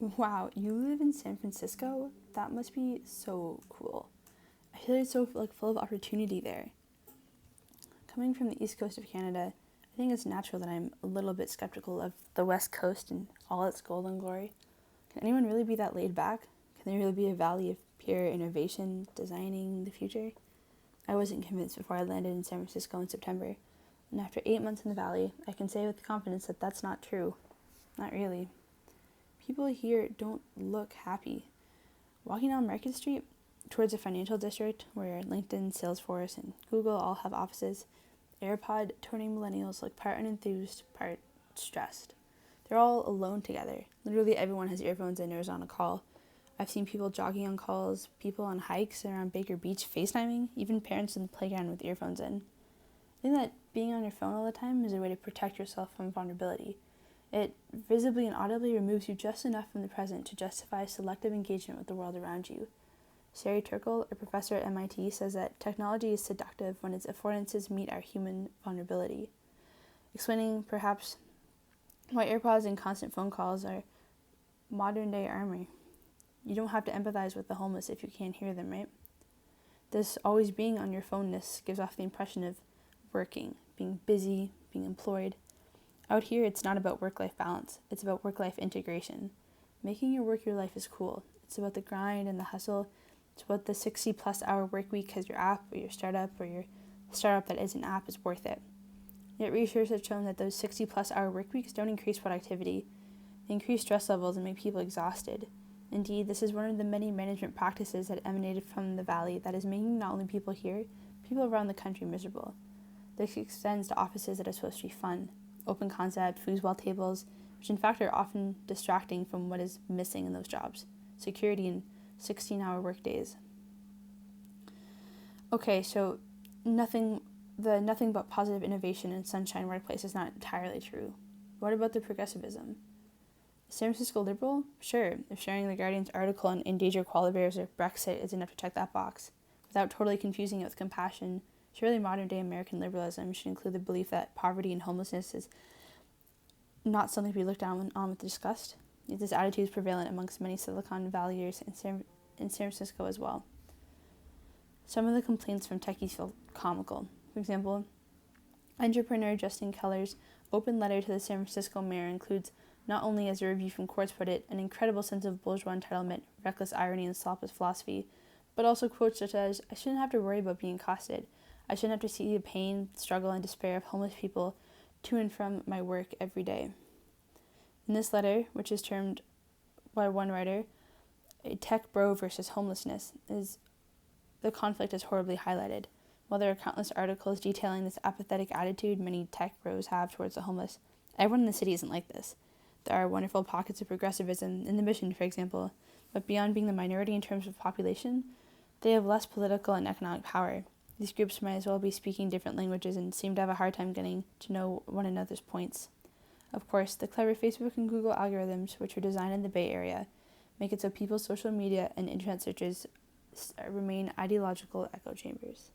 Wow, you live in San Francisco? That must be so cool. I feel like it's so full of opportunity there. Coming from the east coast of Canada, I think it's natural that I'm a little bit skeptical of the west coast and all its golden glory. Can anyone really be that laid back? Can there really be a valley of pure innovation designing the future? I wasn't convinced before I landed in San Francisco in September, and after 8 months in the valley, I can say with confidence that that's not true. Not really. People here don't look happy. Walking down Market Street towards the financial district, where LinkedIn, Salesforce, and Google all have offices, AirPod toting millennials look part unenthused, part stressed. They're all alone together. Literally everyone has earphones in or is on a call. I've seen people jogging on calls, people on hikes around Baker Beach FaceTiming, even parents in the playground with earphones in. I think that being on your phone all the time is a way to protect yourself from vulnerability. It visibly and audibly removes you just enough from the present to justify selective engagement with the world around you. Sari Turkle, a professor at MIT, says that technology is seductive when its affordances meet our human vulnerability, explaining perhaps why AirPods and constant phone calls are modern-day armor. You don't have to empathize with the homeless if you can't hear them, right? This always being on your phoneness gives off the impression of working, being busy, being employed. Out here, it's not about work-life balance. It's about work-life integration. Making your work your life is cool. It's about the grind and the hustle. It's about the 60-plus hour work week because your app or your startup that is an app is worth it. Yet research has shown that those 60-plus hour work weeks don't increase productivity. They increase stress levels and make people exhausted. Indeed, this is one of the many management practices that emanated from the Valley that is making not only people here, people around the country miserable. This extends to offices that are supposed to be fun, open concept, foosball tables, which in fact are often distracting from what is missing in those jobs, security and 16-hour work days. Okay, so nothing but positive innovation and sunshine workplace is not entirely true. What about the progressivism? San Francisco liberal? Sure, if sharing the Guardian's article on endangered koala bears or Brexit is enough to check that box. Without totally confusing it with compassion, surely modern-day American liberalism should include the belief that poverty and homelessness is not something to be looked down on with disgust. Yet this attitude is prevalent amongst many Silicon Valleyers in San Francisco as well. Some of the complaints from techies feel comical. For example, entrepreneur Justin Keller's open letter to the San Francisco mayor includes, not only as a review from Quartz put it, an incredible sense of bourgeois entitlement, reckless irony, and slopless philosophy, but also quotes such as, "I shouldn't have to worry about being accosted. I shouldn't have to see the pain, struggle, and despair of homeless people to and from my work every day." In this letter, which is termed by one writer, a tech bro versus homelessness, the conflict is horribly highlighted. While there are countless articles detailing this apathetic attitude many tech bros have towards the homeless, everyone in the city isn't like this. There are wonderful pockets of progressivism in the Mission, for example, but beyond being the minority in terms of population, they have less political and economic power. These groups might as well be speaking different languages and seem to have a hard time getting to know one another's points. Of course, the clever Facebook and Google algorithms, which are designed in the Bay Area, make it so people's social media and internet searches remain ideological echo chambers.